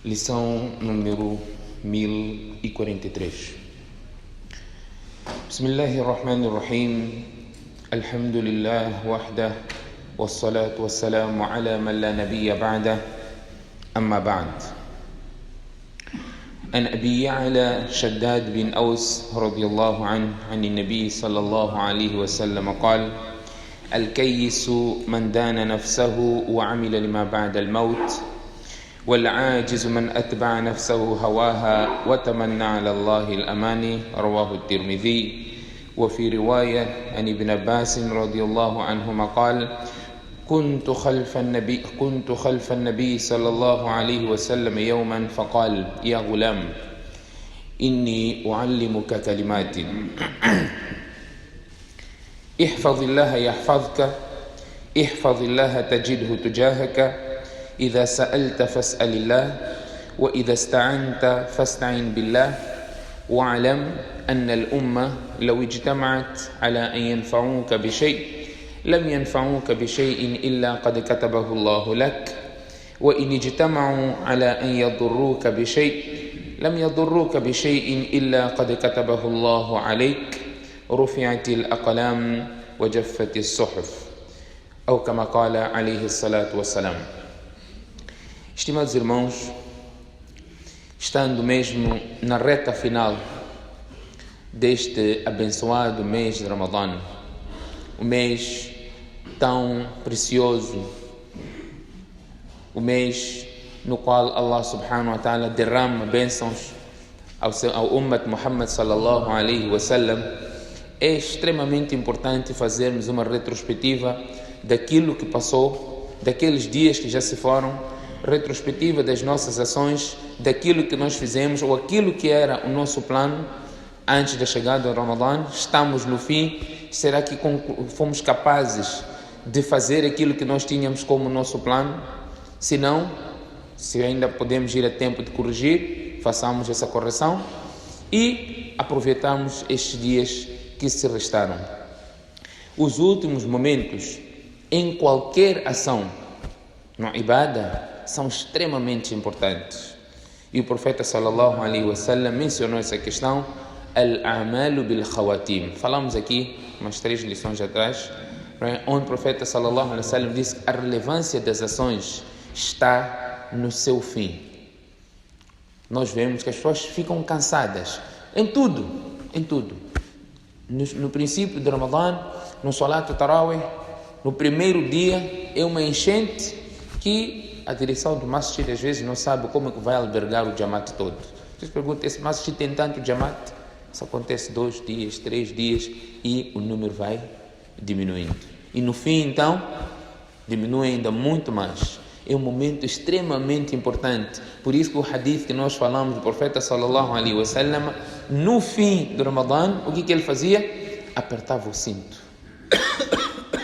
Lição número 1043. Bismillahirrahmanirrahim. Alhamdulillah wahdah. Wassalatu wassalamu ala man la nabiyya ba'dah. Amma ba'd. عن أبي يعلى شداد بن أوس رضي الله عنه عن النبي صلى الله عليه وسلم قال: الكيس من دان نفسه وعمل لما بعد الموت، والعاجز من أتبع نفسه هواها وتمنى على الله الأماني. رواه الترمذي. وفي رواية عن ابن عباس رضي الله عنهما قال: كنت خلف النبي صلى الله عليه وسلم يوما فقال: يا غلام إني أعلمك كلمات احفظ الله يحفظك، احفظ الله تجده تجاهك، إذا سألت فاسأل الله، وإذا استعنت فاستعن بالله، واعلم أن الأمة لو اجتمعت على أن ينفعوك بشيء لم ينفعوك بشيء إلا قد كتبه الله لك، وإن اجتمعوا على أن يضروك بشيء لم يضروك بشيء إلا قد كتبه الله عليك، رفعت الأقلام وجفت الصحف، أو كما قال عليه الصلاة والسلام. Estimados irmãos, estando mesmo na reta final deste abençoado mês de Ramadã, o mês tão precioso, o mês no qual Allah subhanahu wa ta'ala derrama bênçãos ao Ummat Muhammad sallallahu alaihi wasallam, é extremamente importante fazermos uma retrospectiva daquilo que passou, daqueles dias que já se foram, retrospectiva das nossas ações, daquilo que nós fizemos ou aquilo que era o nosso plano antes da chegada do Ramadã. Estamos no fim. Será que fomos capazes de fazer aquilo que nós tínhamos como nosso plano? Se não, se ainda podemos ir a tempo de corrigir, façamos essa correção e aproveitamos estes dias que se restaram. Os últimos momentos em qualquer ação, no ibadah, são extremamente importantes. E o profeta sallallahu alaihi wasallam mencionou essa questão, al-a'malu bil-khawatim. Falamos aqui umas 3 lições atrás, onde o profeta sallallahu alaihi wasallam disse que a relevância das ações está no seu fim. Nós vemos que as pessoas ficam cansadas em tudo. No princípio do Ramadã, no Salat Tarawih, no primeiro dia, é uma enchente que a direção do masjid às vezes não sabe como é que vai albergar o Jamaat todo. Vocês perguntam, esse masjid tem tanto Jamaat? Isso acontece 2 dias, 3 dias e o número vai diminuindo. E no fim, então, diminui ainda muito mais. É um momento extremamente importante. Por isso que o hadith que nós falamos do profeta sallallahu alaihi wasallam, no fim do Ramadã, o que ele fazia? Apertava o cinto.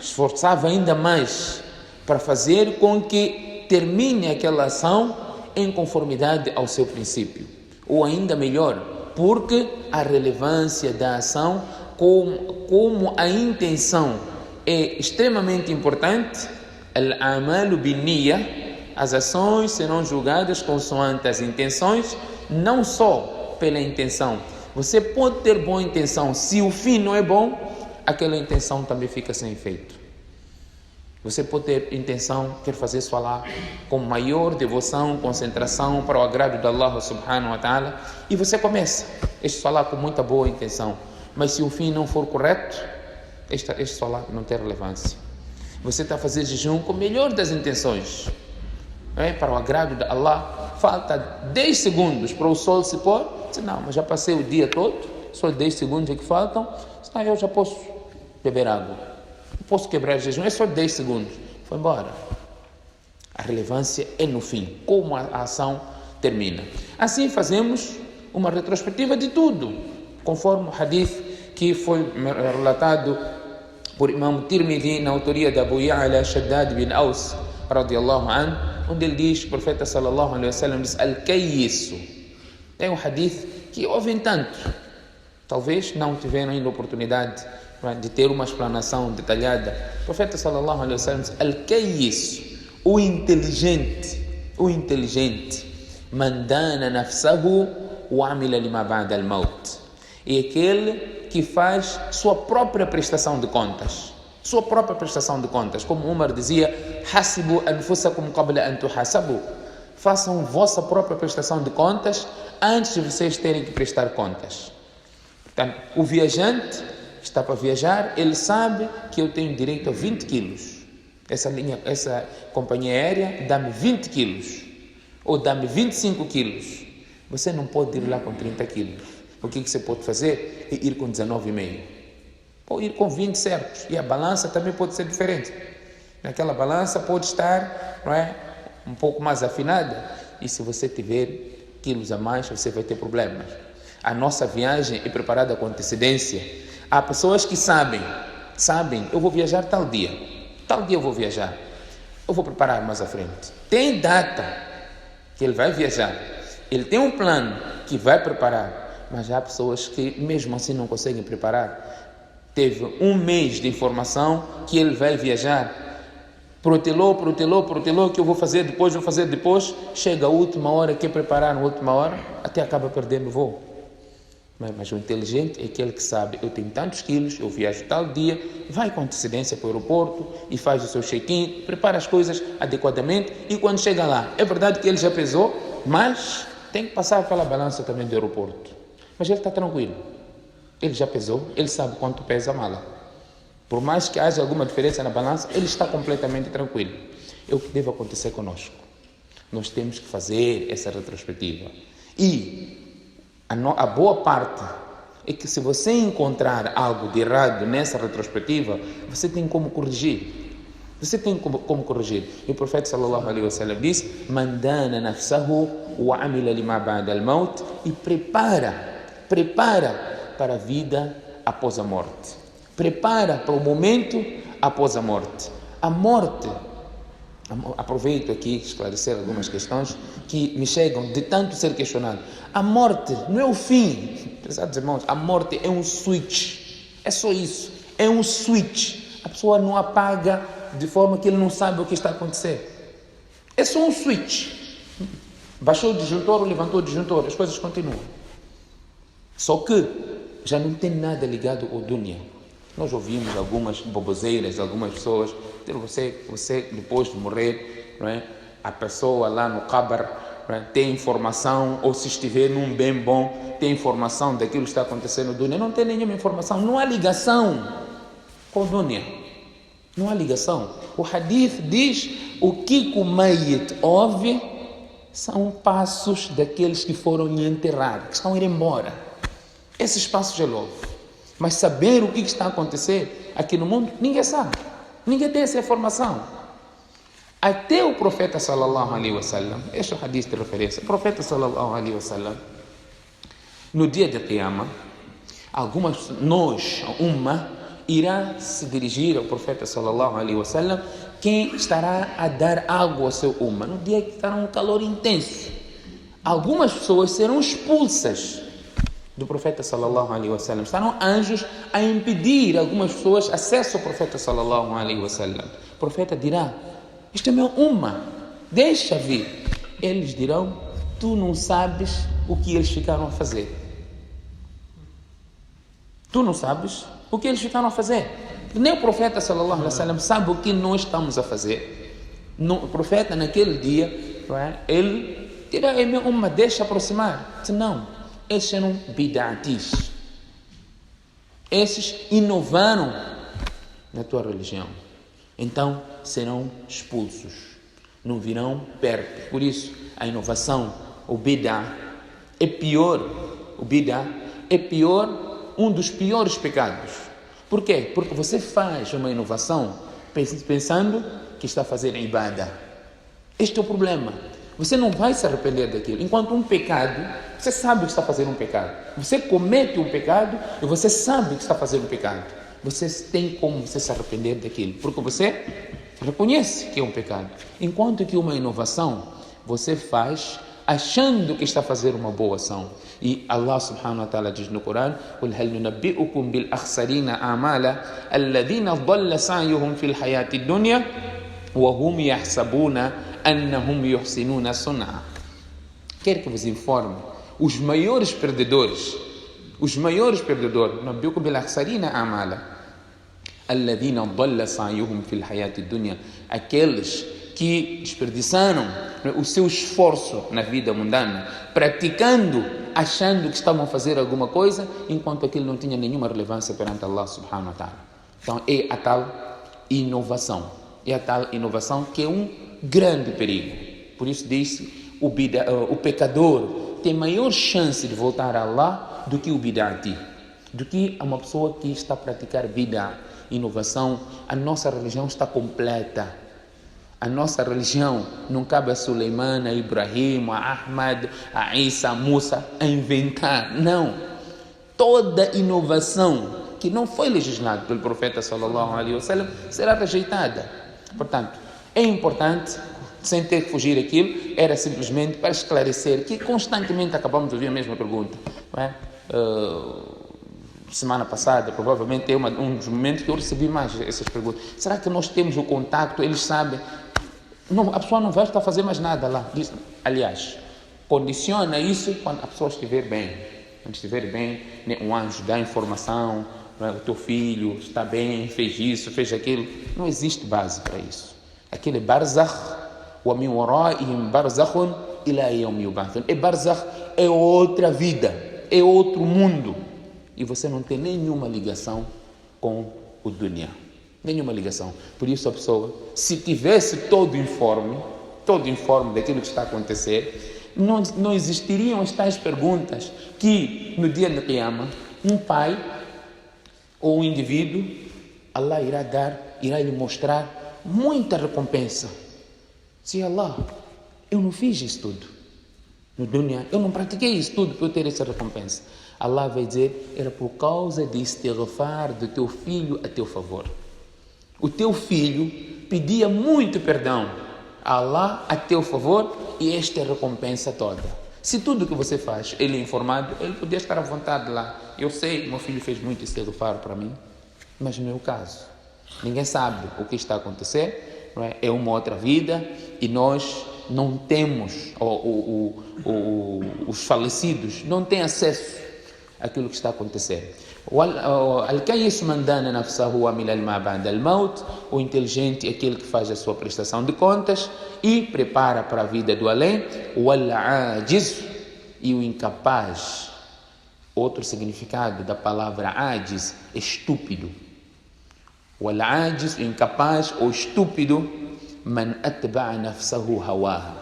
Esforçava ainda mais para fazer com que termine aquela ação em conformidade ao seu princípio. Ou ainda melhor, porque a relevância da ação, como a intenção é extremamente importante, al-amalu bin-niyya, as ações serão julgadas consoante as intenções, não só pela intenção. Você pode ter boa intenção, se o fim não é bom, aquela intenção também fica sem efeito. Você pode ter intenção, quer fazer salat com maior devoção, concentração para o agrado de Allah subhanahu wa ta'ala, e você começa este salat com muita boa intenção, mas se o fim não for correto, este salat não tem relevância. Você está a fazer jejum com a melhor das intenções, para o agrado de Allah, falta 10 segundos para o sol se pôr, diz, não, mas já passei o dia todo, só 10 segundos é que faltam, senão eu já posso beber água. Posso quebrar o jejum, é só 10 segundos. Foi embora. A relevância é no fim, como a ação termina. Assim fazemos uma retrospectiva de tudo, conforme o hadith que foi relatado por Imam Tirmidhi, na autoria de Abu Ya'la Shaddad bin Aws, radiyallahu anhu, onde ele diz, o profeta sallallahu alaihi wasallam diz, al-kayyisu. Tem um hadith que ouvem tanto, talvez não tiveram ainda a oportunidade de ter uma explanação detalhada. O profeta sallallahu alaihi wasallam diz, al-kayyis, o inteligente, Man dana nafsahu wa amila lima ba'da al-maut. É aquele que faz sua própria prestação de contas. Sua própria prestação de contas. Como Umar dizia, hasibu anfusakum qabla an tuhasabu. Façam vossa própria prestação de contas antes de vocês terem que prestar contas. Portanto, o viajante está para viajar, ele sabe que eu tenho direito a 20 quilos. Essa companhia aérea dá-me 20 quilos. Ou dá-me 25 quilos. Você não pode ir lá com 30 quilos. O que você pode fazer é ir com 19,5. Ou ir com 20 certos. E a balança também pode ser diferente. Naquela balança pode estar, não é, um pouco mais afinada. E se você tiver quilos a mais, você vai ter problemas. A nossa viagem é preparada com antecedência. Há pessoas que sabem, eu vou viajar tal dia eu vou viajar. Eu vou preparar mais à frente. Tem data que ele vai viajar. Ele tem um plano que vai preparar. Mas há pessoas que mesmo assim não conseguem preparar. Teve um mês de informação que ele vai viajar. Protelou, que eu vou fazer depois. Chega a última hora, quer preparar na última hora, até acaba perdendo o voo. Mas o inteligente é aquele que sabe, eu tenho tantos quilos, eu viajo tal dia, vai com antecedência para o aeroporto e faz o seu check-in, prepara as coisas adequadamente e quando chega lá, é verdade que ele já pesou, mas tem que passar pela balança também do aeroporto. Mas ele está tranquilo, ele já pesou, ele sabe quanto pesa a mala. Por mais que haja alguma diferença na balança, ele está completamente tranquilo. É o que deve acontecer conosco. Nós temos que fazer essa retrospectiva. E a boa parte é que se você encontrar algo de errado nessa retrospectiva, você tem como corrigir. E o profeta sallallahu alaihi wasallam diz: Man dana nafsahu wa amila lima ba'da al-maut. E prepara para a vida após a morte. Prepara para o momento após a morte. A morte, aproveito aqui esclarecer algumas questões que me chegam de tanto ser questionado. A morte não é o fim, prezados irmãos, a morte é um switch, é só isso, é um switch. A pessoa não apaga de forma que ele não sabe o que está a acontecer. É só um switch. Baixou o disjuntor ou levantou o disjuntor, as coisas continuam. Só que já não tem nada ligado ao dunya. Nós ouvimos algumas baboseiras, algumas pessoas, você depois de morrer, não é? A pessoa lá no Qabr, não é? Tem informação, ou se estiver num bem bom, tem informação daquilo que está acontecendo no dunya. Não tem nenhuma informação, não há ligação com o dunya. Não há ligação. O hadith diz, o que o Mayyit ouve são passos daqueles que foram lhe enterrar, que estão a ir embora. Esses passos ele ouve. Mas saber o que está a acontecer aqui no mundo, ninguém sabe. Ninguém tem essa informação. Até o profeta sallallahu alaihi wasallam, este é o hadith de referência, o profeta sallallahu alaihi wasallam, no dia de Qiyamah, nós, a Ummah, irá se dirigir ao profeta sallallahu alaihi wasallam, quem estará a dar água ao seu Ummah, no dia que estará um calor intenso. Algumas pessoas serão expulsas do profeta sallallahu alaihi wasallam. Estarão anjos a impedir algumas pessoas acesso ao profeta sallallahu alaihi wasallam. O profeta dirá: este é meu Ummah, deixa vir. Eles dirão: tu não sabes o que eles ficaram a fazer. Tu não sabes o que eles ficaram a fazer. Nem o profeta sallallahu alaihi wasallam sabe o que nós estamos a fazer. O profeta naquele dia, ele dirá: é meu Ummah, deixa aproximar. Não. Esses eram bid'atis. Esses inovaram na tua religião. Então serão expulsos. Não virão perto. Por isso, a inovação, o bid'ah, é pior. O bid'ah é pior, um dos piores pecados. Por quê? Porque você faz uma inovação pensando que está a fazer ibadah. Este é o problema. Você não vai se arrepender daquilo. Enquanto um pecado, você sabe que está fazendo um pecado. Você comete um pecado e você sabe que está fazendo um pecado. Você tem como você se arrepender daquilo, porque você reconhece que é um pecado. Enquanto que uma inovação, você faz achando que está a fazer uma boa ação. E Allah subhanahu wa ta'ala diz no Corão: قُلْ هَلْ نُنَبِّئُكُمْ بِالْأَخْسَرِينَ أَعْمَالًا الَّذِينَ ضَلَّ سَعْيُهُمْ فِي الْحَيَاةِ الدُّنْيَا وَهُمْ يَحْسَبُونَ أَنَّهُمْ يُحْسِنُونَ صُنْعًا. Quero que vos informe, os maiores perdedores, نبئكم بالأخسرين أعمالا الذين ضل سعيهم في الحياة الدنيا, aqueles que desperdiçaram o seu esforço na vida mundana, praticando, achando que estavam a fazer alguma coisa, enquanto aquilo não tinha nenhuma relevância perante Allah subhanahu wa ta'ala. Então é a tal inovação que é um grande perigo. Por isso disse, o pecador tem maior chance de voltar a Allah do que o bid'ati, do que uma pessoa que está a praticar bid'a, inovação. A nossa religião está completa. A nossa religião não cabe a Suleiman, a Ibrahim, a Ahmad, a Isa, a Musa a inventar. Não. Toda inovação que não foi legislada pelo profeta sallallahu alaihi wasallam será rejeitada. Portanto, é importante, sem ter que fugir aquilo, era simplesmente para esclarecer que constantemente acabamos de ouvir a mesma pergunta. Não é? Semana passada, provavelmente é um dos momentos que eu recebi mais essas perguntas. Será que nós temos o contacto? Eles sabem? Não, a pessoa não vai estar a fazer mais nada lá. Diz, aliás, condiciona isso quando a pessoa estiver bem. Quando estiver bem, né, um anjo dá informação, né, o teu filho está bem, fez isso, fez aquilo. Não existe base para isso. Aquele barzakh, wa min waraihim barzakhun ila yawmi yub'athun. Barzakh é outra vida, é outro mundo. E você não tem nenhuma ligação com o dunya. Nenhuma ligação. Por isso a pessoa, se tivesse todo informe daquilo que está a acontecer, não existiriam as tais perguntas que no dia de Qiyamah, um pai ou um indivíduo, Allah irá lhe mostrar muita recompensa. Se Allah, eu não fiz isso tudo no dunya, eu não pratiquei isso tudo para eu ter essa recompensa. Allah vai dizer, era por causa de istighfar do teu filho a teu favor. O teu filho pedia muito perdão a Allah a teu favor e esta é a recompensa toda. Se tudo que você faz, ele é informado, ele podia estar à vontade lá. Eu sei, meu filho fez muito istighfar para mim, mas não é o caso. Ninguém sabe o que está a acontecer, não é? É uma outra vida e nós não temos, os falecidos não têm acesso àquilo que está a acontecer. Al-Kayis man dana nafsahu wa milal ma ba'da al-maut, o inteligente é aquele que faz a sua prestação de contas e prepara para a vida do além. Wal-ajiz, e o incapaz, outro significado da palavra ajiz, estúpido. Wal-ajiz, o incapaz ou estúpido, man atba'a nafsahu hawaha,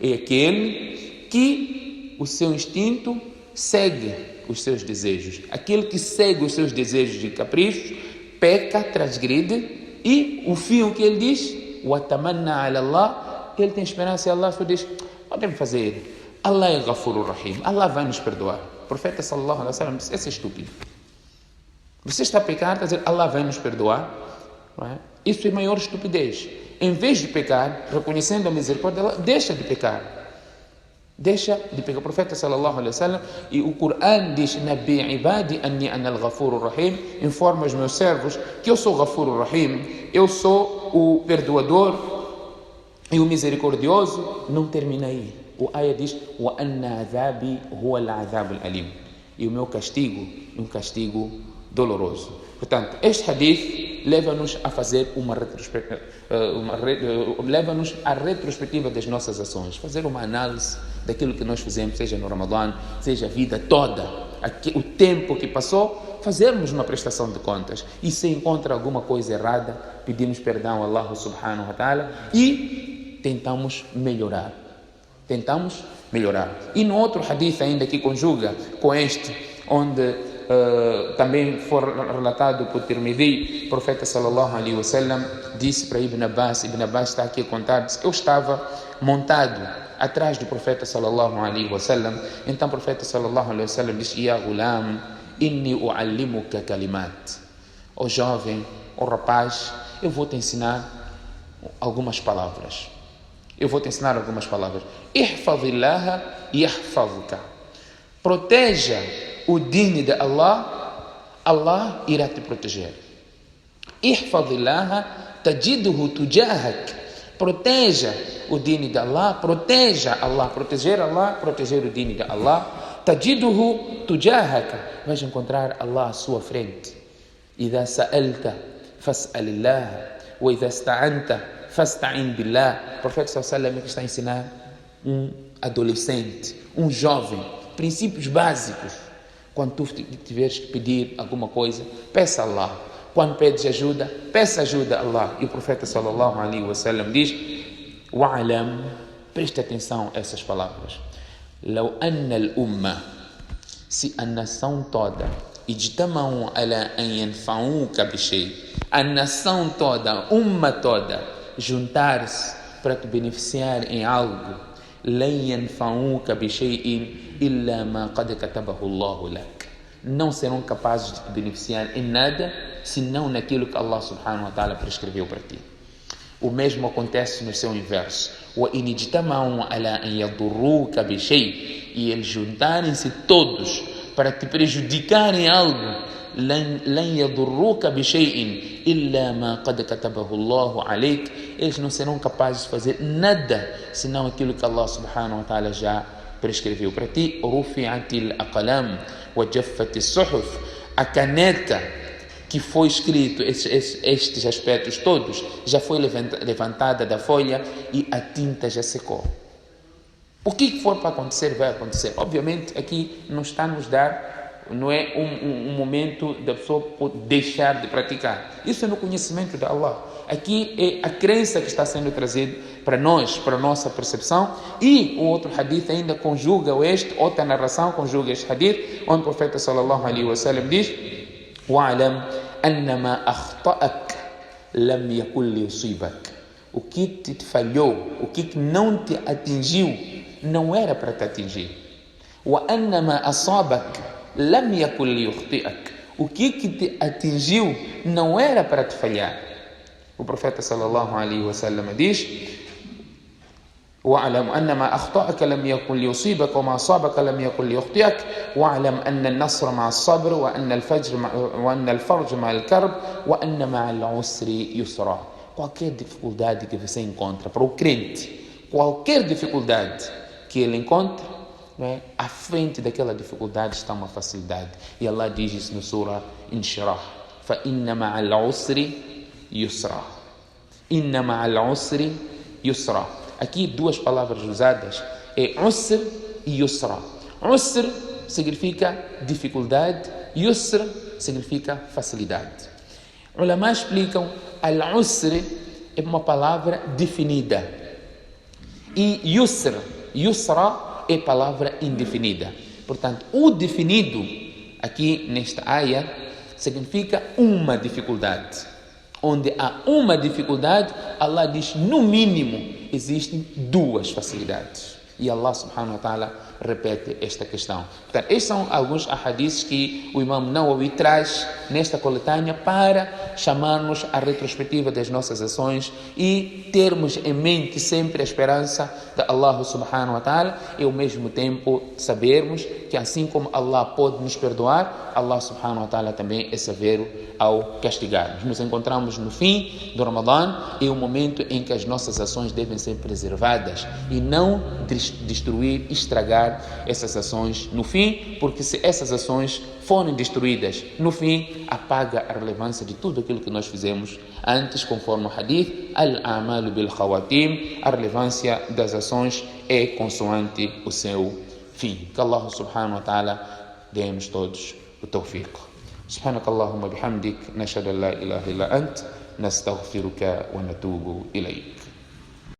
é aquele que o seu instinto segue os seus desejos. Aquele que segue os seus desejos e caprichos, peca, transgride, e o fim que ele diz, watamanna ala Allah, ele tem esperança em Allah, só diz, podemos fazer, Allah é Ghafurur Rahim, Allah vai nos perdoar. O profeta sallallahu alaihi wasallam disse, esse é estúpido. Você está a pecar, está a dizer, Allah vai nos perdoar, não é? Isso é maior estupidez. Em vez de pecar, reconhecendo a misericórdia, Allah deixa de pecar. Deixa de pecar. O profeta sallallahu alaihi wasallam, e o Corão diz, Nabi ibadi anni ana al-Ghafurur Rahim, informa os meus servos que eu sou Ghafurur Rahim, eu sou o perdoador e o misericordioso. Não termina aí. O ayah diz, wa anna azabi huwa al-azab al-alim, e o meu castigo é um castigo doloroso. Portanto, este hadith leva-nos a fazer leva-nos à retrospectiva das nossas ações, fazer uma análise daquilo que nós fizemos, seja no Ramadã, seja a vida toda, o tempo que passou, fazermos uma prestação de contas, e se encontra alguma coisa errada, pedimos perdão a Allah subhanahu wa ta'ala e tentamos melhorar. E no outro hadith ainda que conjuga com este, onde também foi relatado por Tirmidhi, o profeta sallallahu alaihi wasallam disse para Ibn Abbas está aqui a contar, disse, eu estava montado atrás do profeta sallallahu alaihi wasallam, então o profeta sallallahu alaihi wasallam disse, ya gulam, inni u'allimuka kalimat, ó jovem, ó rapaz, eu vou te ensinar algumas palavras. Ihfazillaha yahfazuka, proteja o din de Allah, Allah irá te proteger. Ihfazillaha tajidhu tujahak, proteja o dini de Allah, proteja Allah, proteger o dini de Allah. Tajiduhu tujahaka, vais encontrar Allah à sua frente. Idha sa'alta fas'alillah, wa idha ista'anta fasta'in billah. O profeta sallallahu alaihi wasallam está a ensinar um adolescente, um jovem, princípios básicos. Quando tu tiveres que pedir alguma coisa, peça a Allah. Quando pedes ajuda, peça ajuda a Allah. E o profeta sallallahu alaihi wasallam diz: wa'alam, preste atenção a essas palavras. Law anna al-umma, se a nação toda, ijtama'u ala an yanfa'uka bi shay, a nação toda, a umma toda, juntar-se para te beneficiar em algo, lan yanfa'uka bi shay'in illa ma qad katabahu Allahu lak, não serão capazes de te beneficiar em nada senão naquilo que Allah subhanahu wa ta'ala prescreveu para ti. O mesmo acontece no seu inverso. وَإِنِ اجْتَمَعُوا عَلَىٰ أَنْ يَضُرُّوكَ بِشَيْءٍ, e eles juntarem-se todos para te prejudicarem algo, لَنْ يَضُرُّوكَ بِشَيْءٍ إِلَّا مَا قَدْ كَتَبَهُ اللَّهُ عَلَيْكَ, eles não serão capazes de fazer nada senão aquilo que Allah subhanahu wa ta'ala já prescreveu para ti. رُفِعَتِ الْأَقْلَامُ وَجَفَّتِ الصُّحُفُ, a caneta que foi escrito estes aspectos todos, já foi levantada da folha e a tinta já secou. O que for para acontecer, vai acontecer. Obviamente, aqui não está a nos dar, não é um momento da pessoa deixar de praticar. Isso é no conhecimento de Allah. Aqui é a crença que está sendo trazida para nós, para a nossa percepção. E o outro hadith ainda conjuga outra narração conjuga este hadith, onde o profeta sallallahu alaihi wasallam diz: wa'alam annama akhta'ak lam yakul liyusibak, o que te falhou, o que não te atingiu, não era para te atingir. Wa annama asabak lam yakul liyukhti'ak, o que te atingiu não era para te falhar. O profeta sallallahu alaihi wasallam diz: واعلم أن ما أخطأك لم يكن ليصيبك وما أصابك لم يكن ليخطئك واعلم أن النصر مع الصبر وأن الفرج مع الكرب وأن مع العسر يسرا. Qualquer dificuldade que você encontra para o crente, qualquer dificuldade que ele encontre, à frente daquela dificuldade está uma facilidade. E Allah diz isso no Surah Inshirah: فَإِنَّ مَعَ الْعُسْرِ يُسْرًا, إِنَّ مَعَ الْعُسْرِ يُسْرًا. Aqui duas palavras usadas é usr e yusra. Usr significa dificuldade, yusr significa facilidade. Ulama explicam: al-usr é uma palavra definida e yusra é palavra indefinida. Portanto, o definido aqui nesta área significa uma dificuldade. Onde há uma dificuldade, Allah diz, no mínimo, existem duas facilidades. E Allah subhanahu wa ta'ala repete esta questão. Portanto, estes são alguns ahadiths que o Imam Nawawi traz nesta coletânea para chamar-nos à retrospectiva das nossas ações e termos em mente sempre a esperança de Allah subhanahu wa ta'ala e ao mesmo tempo sabermos que assim como Allah pode nos perdoar, Allah subhanahu wa ta'ala também é severo ao castigar. Nos encontramos no fim do Ramadã e o momento em que as nossas ações devem ser preservadas e não destruir, estragar essas ações no fim, porque se essas ações forem destruídas no fim, apaga a relevância de tudo aquilo que nós fizemos antes, conforme o hadith, al-amalu bil khawatim, a relevância das ações é consoante o seu fim. Que Allah subhanahu wa ta'ala dê-nos todos o tawfiq. سبحانك اللهم بحمدك نشهد أن لا إله إلا أنت نستغفرك ونتوب إليك.